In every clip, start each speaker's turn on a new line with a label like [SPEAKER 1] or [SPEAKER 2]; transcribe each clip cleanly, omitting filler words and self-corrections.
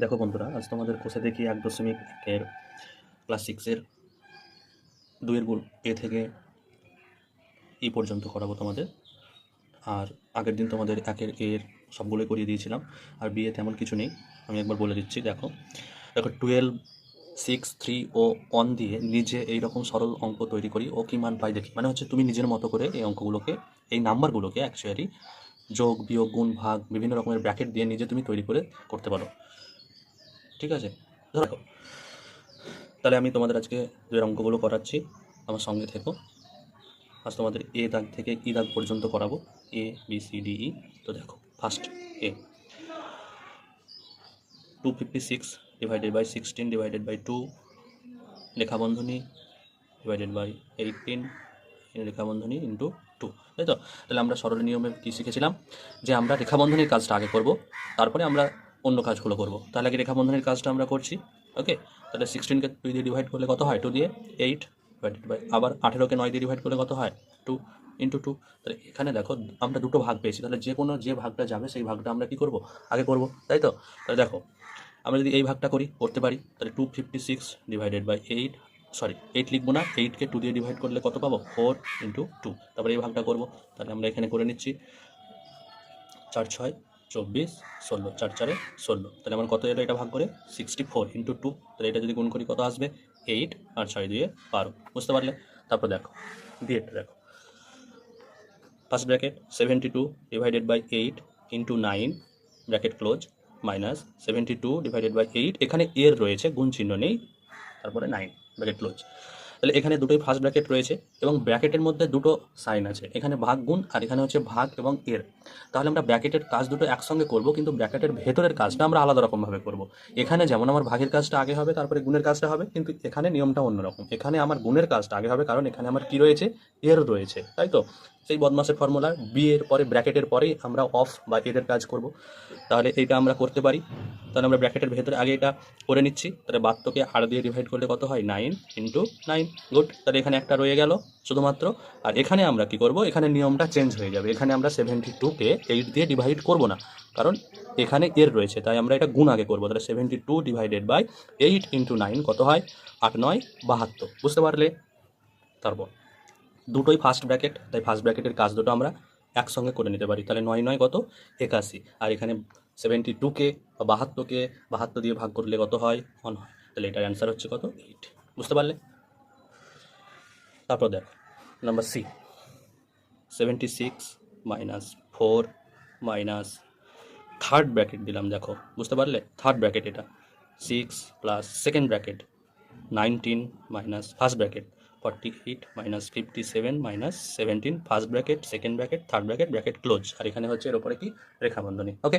[SPEAKER 1] দেখো বন্ধুরা, আজ তোমাদের কোষে দেখি 1.1-এর ক্লাস 6-এর 2-এর গুণ এ থেকে ই পর্যন্ত করাবো তোমাদের। আর আগের দিন তোমাদের 1-এর এর সবগুলোই করিয়ে দিয়েছিলাম, আর বি এ তেমন কিছু নেই। আমি একবার বলে দিচ্ছি। দেখো দেখো 12, 6, 3 ও 1 দিয়ে নিজে এইরকম সরল অঙ্ক তৈরি করি ও কী মান পাই দেখি। মানে হচ্ছে তুমি নিজের মতো করে এই অঙ্কগুলোকে, এই নাম্বারগুলোকে অ্যাকচুয়ালি যোগ বিয়োগ গুণ ভাগ বিভিন্ন রকমের ব্র্যাকেট দিয়ে নিজে তুমি তৈরি করে করতে পারো। ঠিক আছে, ধরো তাহলে আমি তোমাদের আজকে যে অঙ্কগুলো করাচ্ছি আমার সঙ্গে থেকো। আজ তোমাদের এ দাগ থেকে ই দাগ পর্যন্ত করাবো, A B C D E. তো দেখো first A, 256 divided by 16 divided by 2 রেখা বন্ধনী ডিভাইডেড বাই 18 রেখা বন্ধনী ইন্টু 2, তাই তো? তাহলে আমরা সরল নিয়মে কী শিখেছিলাম, যে আমরা রেখা বন্ধনীর কাজটা আগে করব, তারপরে আমরা অন্য কাজগুলো করব। তাহলে আগে রেখা বন্ধনীর কাজটা আমরা করছি। ওকে, তাহলে 16কে 2 দিয়ে ডিভাইড করলে কত হয়? 2 দিয়ে 8 ডিভাইডেড বাই, আবার 18কে 9 দিয়ে ডিভাইড করলে কত হয়? 2 ইন্টু 2। তাহলে এখানে দেখো আমরা দুটো ভাগ পেয়েছি, তাহলে যে ভাগটা যাবে সেই ভাগটা আমরা কী করব? আগে করব, তাই তো? তাহলে দেখো আমরা যদি এই ভাগটা করতে পারি, তাহলে 256 ডিভাইডেড বাই 8, সরি 8 লিখবো না, 8কে 2 দিয়ে ডিভাইড করলে কত পাবো? 4 ইন্টু 2। তারপরে এই ভাগটা করব, তাহলে আমরা এখানে করে নিচ্ছি 4 6 24 16, 4 4 16। তাহলে আমার কত এলো এটা ভাগ করে? 64 ইন্টু 2। তাহলে এটা যদি গুণ করি কত আসবে? 8 আর 6 দিয়ে 12। বুঝতে পারলে? তারপর দেখো বিয়েটা দেখো, first bracket 72 divided by 8 into 9 bracket close minus 72 divided by 8, এখানে এর রয়েছে, গুণ চিহ্ন নেই, তারপরে 9 ব্র্যাকেট ক্লোজ। তাহলে এখানে দুটোই ফার্স্ট ব্র্যাকেট রয়েছে এবং ব্র্যাকেটের মধ্যে দুটো সাইন আছে, এখানে ভাগ গুণ আর এখানে হচ্ছে ভাগ এবং এর। তাহলে আমরা ব্র্যাকেটের কাজ দুটো একসঙ্গে করব, কিন্তু ব্র্যাকেটের ভেতরের কাজটা আমরা আলাদা রকমভাবে করব। এখানে যেমন আমার ভাগের কাজটা আগে হবে, তারপরে গুণের কাজটা হবে, কিন্তু এখানে নিয়মটা অন্যরকম। এখানে আমার গুণের কাজটা আগে হবে, কারণ এখানে আমার কি রয়েছে? এর রয়েছে, তাই তো? সেই বদমাসের ফর্মুলা, বি এর পরে ব্র্যাকেটের পরেই আমরা অফ বা এর কাজ করব। তাহলে এইটা আমরা করতে পারি। তাহলে আমরা ব্র্যাকেটের ভেতরে আগে এটা করে নিচ্ছি। তাহলে 72কে 8 দিয়ে ডিভাইড করলে কত হয়? 9 ইন্টু 9। গুড। তাহলে এখানে একটা রয়ে গেল শুধুমাত্র। আর এখানে আমরা কি করব? এখানে নিয়মটা চেঞ্জ হয়ে যাবে। এখানে আমরা 72কে 8 দিয়ে ডিভাইড করব না, কারণ এখানে এর রয়েছে, তাই আমরা এটা গুণ আগে করবো। তাহলে 72 ডিভাইডেড বাই 8 ইন্টু 9 কত হয়? 8 9 72। বুঝতে পারলে? তারপর দুটোই ফার্স্ট ব্র্যাকেট, তাই ফার্স্ট ব্র্যাকেটের কাজ দুটো আমরা একসঙ্গে করে নিতে পারি। তাহলে 9 9 কত? 81। আর এখানে 72কে বা 72 দিয়ে ভাগ করলে কত হয়? 1 হয়। তাহলে এটার অ্যান্সার হচ্ছে কত? 8। বুঝতে পারলে? তারপর দেখো number C, 76 minus 4 minus third bracket দিলাম। দেখো বুঝতে পারলে? থার্ড ব্র্যাকেট এটা 6 plus second bracket 19 minus first bracket 48 minus 57 minus 17, first bracket second bracket third bracket bracket close. আর এখানে হচ্ছে এর ওপরে কি? রেখা বন্ধনী। ওকে,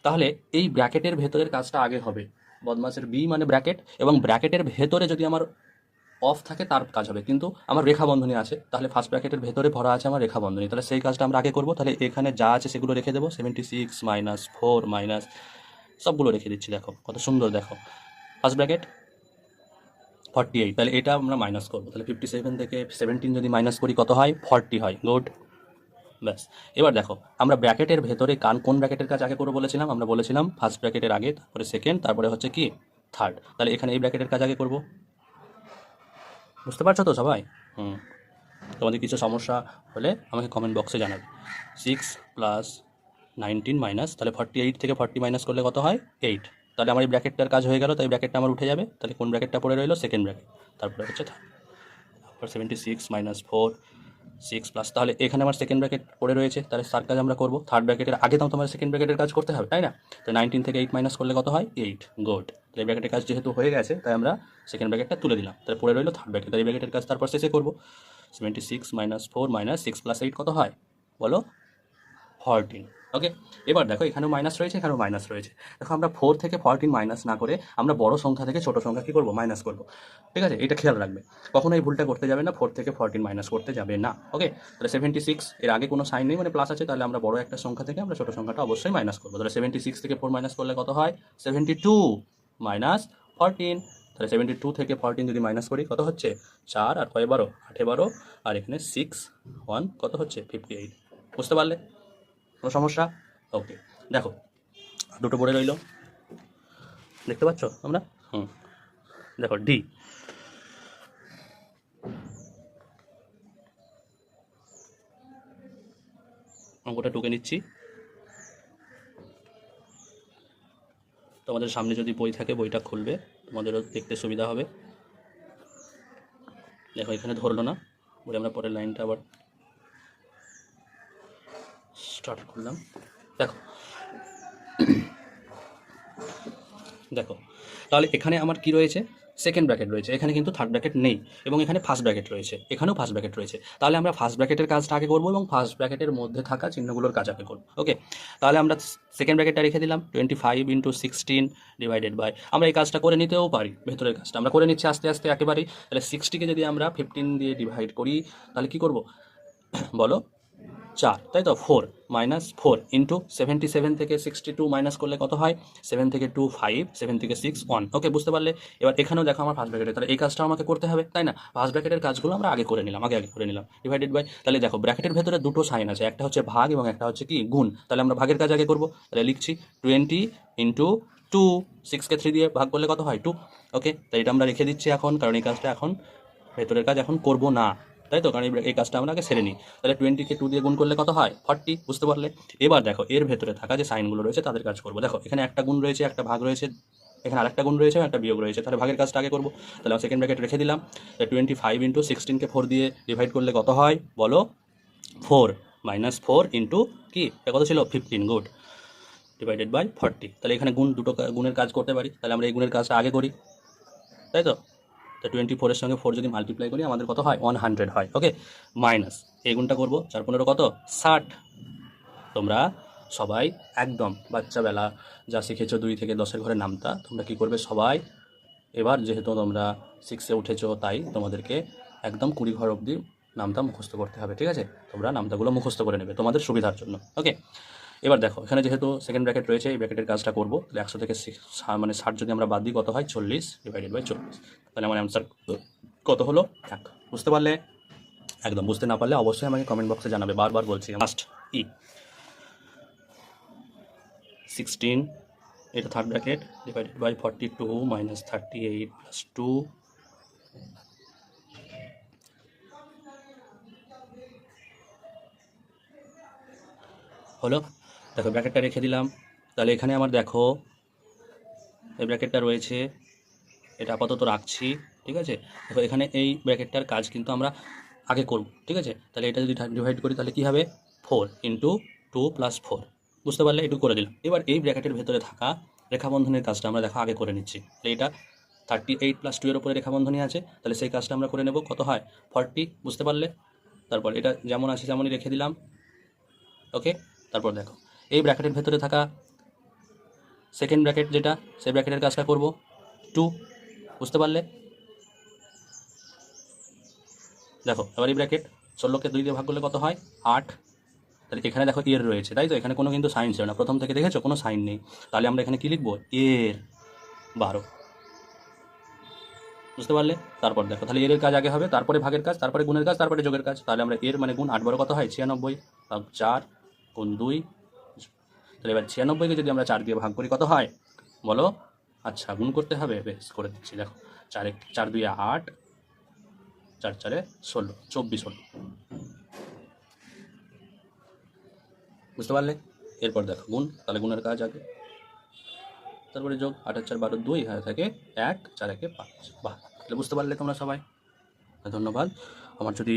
[SPEAKER 1] তাহলে এই ব্র্যাকেটের ভেতরের কাজটা আগে হবে। বদমাসের বি মানে ব্র্যাকেট, এবং ব্র্যাকেটের ভেতরে যদি আমার অফ থাকে তার কাজ হবে, কিন্তু আমার রেখা বন্ধনী আছে, তাহলে ফার্স্ট ব্র্যাকেটের ভেতরে ভরা আছে আমার রেখা বন্ধনী, তাহলে সেই কাজটা আমরা আগে করব। তাহলে এখানে যা আছে সেগুলো রেখে দেবো, 76 মাইনাস 4 মাইনাস সবগুলো রেখে দিচ্ছি। দেখো কত সুন্দর। দেখো ফার্স্ট ব্র্যাকেট 48, তাহলে এটা আমরা মাইনাস করবো। তাহলে 57 থেকে 17 যদি মাইনাস করি কত হয়? 40 হয়। গুড। ব্যাস। এবার দেখো আমরা ব্র্যাকেটের ভেতরে কোন ব্র্যাকেটের কাজ আগে করবো বলেছিলাম? আমরা বলেছিলাম ফার্স্ট ব্র্যাকেটের আগে, তারপরে সেকেন্ড, তারপরে হচ্ছে কি? থার্ড। তাহলে এখানে এই ব্র্যাকেটের কাজ আগে করবো। বুঝতে পারছো তো সবাই? তোমাদের কিছু সমস্যা হলে আমাকে কমেন্ট বক্সে জানাবে। 6 প্লাস 19 মাইনাস, তাহলে 48 থেকে 40 মাইনাস করলে কত হয়? 8। তাহলে আমার এই ব্র্যাকেটটার কাজ হয়ে গেল, তাই ব্র্যাকেটটা আমার উঠে যাবে। তাহলে কোন ব্র্যাকেটটা পড়ে রইলো? সেকেন্ড ব্র্যাকেট, তারপরে হচ্ছে তারপর 76 মাইনাস 4 6 প্লাস, তাহলে এখানে আমার সেকেন্ড ব্র্যাকেট পড়ে রয়েছে, তাহলে তার কাজ আমরা করবো। থার্ড ব্র্যাকেটের আগে তো তোমার সেকেন্ড ব্র্যাকেটের কাজ করতে হবে, তাই না? তো 19 থেকে 8 মাইনাস করলে কত হয়? 8। গুড। তাহলে এই ব্র্যাকেটের কাজ যেহেতু হয়ে গেছে, তাই আমরা সেকেন্ড ব্র্যাকেটটা তুলে দিলাম। তাহলে পড়ে রইলো থার্ড ব্র্যাকেট, তাই এই ব্র্যাকেটের কাজ তারপর শেষে করবো। 76 মাইনাস 4 মাইনাস 6 প্লাস 8 কত হয় বলো? 14। ওকে, এবার দেখো এখানেও মাইনাস রয়েছে, এখানেও মাইনাস রয়েছে। দেখো আমরা 4 থেকে 14 মাইনাস না করে আমরা বড় সংখ্যা থেকে ছোট সংখ্যা কী করবো? মাইনাস করবো। ঠিক আছে, এটা খেয়াল রাখবে, কখনো এই ভুলটা করতে যাবে না, 4 থেকে 14 মাইনাস করতে যাবে না। ওকে, তাহলে 76 এর আগে কোনো সাইন নেই, মানে প্লাস আছে, তাহলে আমরা বড় একটা সংখ্যা থেকে আমরা ছোট সংখ্যাটা অবশ্যই মাইনাস করবো। তাহলে 76 থেকে 4 মাইনাস করলে কত হয়? 72 মাইনাস 14। তাহলে 72 থেকে 14 যদি মাইনাস করি কত হচ্ছে? 4 আর 5 12, 8 12, আর এখানে 6 1 কত হচ্ছে? 58। বুঝতে পারলে? কোনো সমস্যা? ওকে, দেখো দুটো পড়ে রইল। দেখতে পাচ্ছ তোমরা? দেখো ডি, অঙ্কটা টুকে নিচ্ছি। তোমাদের সামনে যদি বই থাকে বইটা খুলবে, তোমাদেরও দেখতে সুবিধা হবে। দেখো এখানে ধরলো না বলে আমরা পরের লাইনটা আবার স্টার্ট করলাম। দেখো দেখো তাহলে এখানে আমার কি রয়েছে, সেকেন্ড ব্র্যাকেট রয়েছে, এখানে কিন্তু থার্ড ব্র্যাকেট নেই, এবং এখানে ফার্স্ট ব্র্যাকেট রয়েছে, এখানেও ফার্স্ট ব্র্যাকেট রয়েছে। তাহলে আমরা ফার্স্ট ব্র্যাকেটের কাজটা আগে করবো এবং ফার্স্ট ব্র্যাকেটের মধ্যে থাকা চিহ্নগুলোর কাজ আগে করবো। ওকে, তাহলে আমরা সেকেন্ড ব্র্যাকেটটা রেখে দিলাম 25 × 16 ডিভাইডেড বাই, আমরা এই কাজটা করে নিতেও পারি, ভেতরের কাজটা আমরা করে নিচ্ছি আস্তে আস্তে একেবারেই। তাহলে 60কে যদি আমরা 15 দিয়ে ডিভাইড করি তাহলে কি করব বলো, 4, তাই তো 4 - 4 ইন্টু 77 থেকে 62 মাইনাস করলে কত হয়, 7 থেকে 2 5, 7 থেকে 6 1। ওকে, বুঝতে পারলে? এবার এখানেও দেখো আমার ফার্স্ট ব্র্যাকেটে, তাহলে এই কাজটা আমাকে করতে হবে, তাই না? ফার্স্ট ব্র্যাকেটের কাজগুলো আমরা আগে করে নিলাম, আগে করে নিলাম, ডিভাইডেড বাই। তাহলে দেখো ব্র্যাকেটের ভেতরে দুটো সাইন আছে, একটা হচ্ছে ভাগ এবং একটা হচ্ছে কি গুণ। তাহলে আমরা ভাগের কাজ আগে করব, তাহলে লিখছি 20 × 2, 6কে 3 দিয়ে ভাগ করলে কত হয় 2। ওকে, তাই এটা আমরা রেখে দিচ্ছি এখন, কারণ এই কাজটা এখন ভেতরের কাজ এখন করব না, তাই তো, কারণ এই কাজটা আমরা আগে সেরে নিই। তাহলে 20কে 2 দিয়ে গুণ করলে কত হয় 40, বুঝতে পারলে? এবার দেখো এর ভেতরে থাকা যে সাইনগুলো রয়েছে তাদের কাজ করবো। দেখো এখানে একটা গুণ রয়েছে, একটা ভাগ রয়েছে, এখানে আরেকটা গুণ রয়েছে, একটা বিয়োগ রয়েছে, তাহলে ভাগের কাজটা আগে করবো। তাহলে সেকেন্ড ব্র্যাকেট রেখে দিলাম। 25 × 16কে 4 দিয়ে ডিভাইড করলে কত হয় বলো, 4 - 4 ইন্টু কি, এটা কত ছিল 15, গুড, ডিভাইডেড বাই 40। তাহলে এখানে দুটো গুণের কাজ করতে পারি, তাহলে আমরা এই গুণের কাজটা আগে করি, তাই তো? তো 24-এর সঙ্গে 4 যদি মাল্টিপ্লাই করি আমাদের কত হয় 100 হয়। ওকে, মাইনাস এই গুণটা করবো, 4 15 কত 60। তোমরা সবাই একদম বাচ্চাবেলা যা শিখেছো 2 থেকে 10-এর ঘরে নামতা, তোমরা কি করবে সবাই, এবার যেহেতু তোমরা 6-এ উঠেছো তাই তোমাদেরকে একদম 20 ঘর অবধি নামতা মুখস্থ করতে হবে, ঠিক আছে? তোমরা নামতাগুলো মুখস্থ করে নেবে তোমাদের সুবিধার জন্য। ওকে, এবার দেখো এখানে যেহেতু সেকেন্ড ব্র্যাকেট রয়েছে, এই ব্র্যাকেটের কাজটা করবো। তাহলে 100 থেকে 60 যদি আমরা বাদ দিই কত হয় 40, ডিভাইডেড বাই 40। তাহলে আমার অ্যান্সার কত হলো 1। বুঝতে পারলে? একদম, বুঝতে না পারলে অবশ্যই আমাকে কমেন্ট বক্সে জানাবে, বারবার বলছি। লাস্ট ই 16, এটা থার্ড ব্র্যাকেট, ডিভাইডেড বাই 42 - 38 + 2 হলো। দেখো ব্র্যাকেটটা রেখে দিলাম। তাহলে এখানে আমার দেখো এই ব্র্যাকেটটা রয়েছে, এটা আপাতত রাখছি, ঠিক আছে? দেখো এখানে এই ব্র্যাকেটটার কাজ কিন্তু আমরা আগে করব, ঠিক আছে? তাহলে এটা যদি ডিভাইড করি তাহলে কী হবে 4 × 2 + 4, বুঝতে পারলে? একটু করে দিলাম। এবার এই ব্র্যাকেটের ভেতরে থাকা রেখাবন্ধনের কাজটা আমরা দেখো আগে করে নিচ্ছি। তাহলে এটা 38 + 2 এর উপরে রেখাবন্ধনী আছে, তাহলে সেই কাজটা আমরা করে নেব, কত হয় 40, বুঝতে পারলে? তারপর এটা যেমন আছে তেমনই রেখে দিলাম। ওকে, তারপর দেখো এই ব্র্যাকেটের ভেতরে থাকা সেকেন্ড ব্র্যাকেট যেটা, সেই ব্র্যাকেটের কাজটা করব 2, বুঝতে পারলে? দেখো এবার এই ব্র্যাকেট 16কে 2 দিয়ে ভাগ করলে কত হয় 8। তাহলে এখানে দেখো এর রয়েছে, তাই তো? এখানে কোনো কিন্তু সাইন ছিল না, প্রথম থেকে দেখেছো কোনো সাইন নেই। তাহলে আমরা এখানে কি লিখবো, এর 12, বুঝতে পারলে? তারপর দেখো তাহলে এর কাজ আগে হবে, তারপরে ভাগের কাজ, তারপরে গুণের কাজ, তারপরে যোগের কাজ। তাহলে আমরা এর মানে গুণ 8 12 কত হয় 96, ভাগ 4 গুণ 2। তাহলে এবার 96কে যদি আমরা 4 দিয়ে ভাগ করি কত হয় বলো? আচ্ছা, গুণ করতে হবে, বেশ করে দিচ্ছি। দেখো 4 2 8, 4 4 16, 24 হলো, বুঝতে পারলে? এরপর দেখো গুণ, তাহলে গুণের কাজ আগে, তারপরে যোগ, 8 আর 4 12, 2 হাতে থাকে 1, 4 1 5। বাহ, তাহলে বুঝতে পারলে তোমরা সবাই? ধন্যবাদ। আমার যদি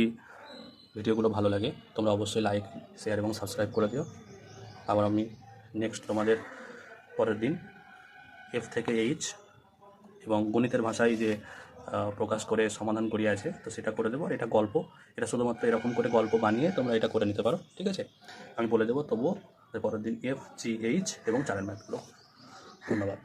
[SPEAKER 1] ভিডিওগুলো ভালো লাগে তোমরা অবশ্যই লাইক, শেয়ার এবং সাবস্ক্রাইব করে দিও। আবার আমি নেক্সট তোমাদের পরের দিন F থেকে H এবং গণিতের ভাষায় যে প্রকাশ করে সমাধান করিয়ে আছে, তো সেটা করে দেবো। এটা গল্প, এটা শুধুমাত্র এরকম করে গল্প বানিয়ে তোমরা এটা করে নিতে পারো, ঠিক আছে? আমি বলে দেবো, তবুও পরের দিন F G H এবং 4 ম্যাথগুলো। ধন্যবাদ।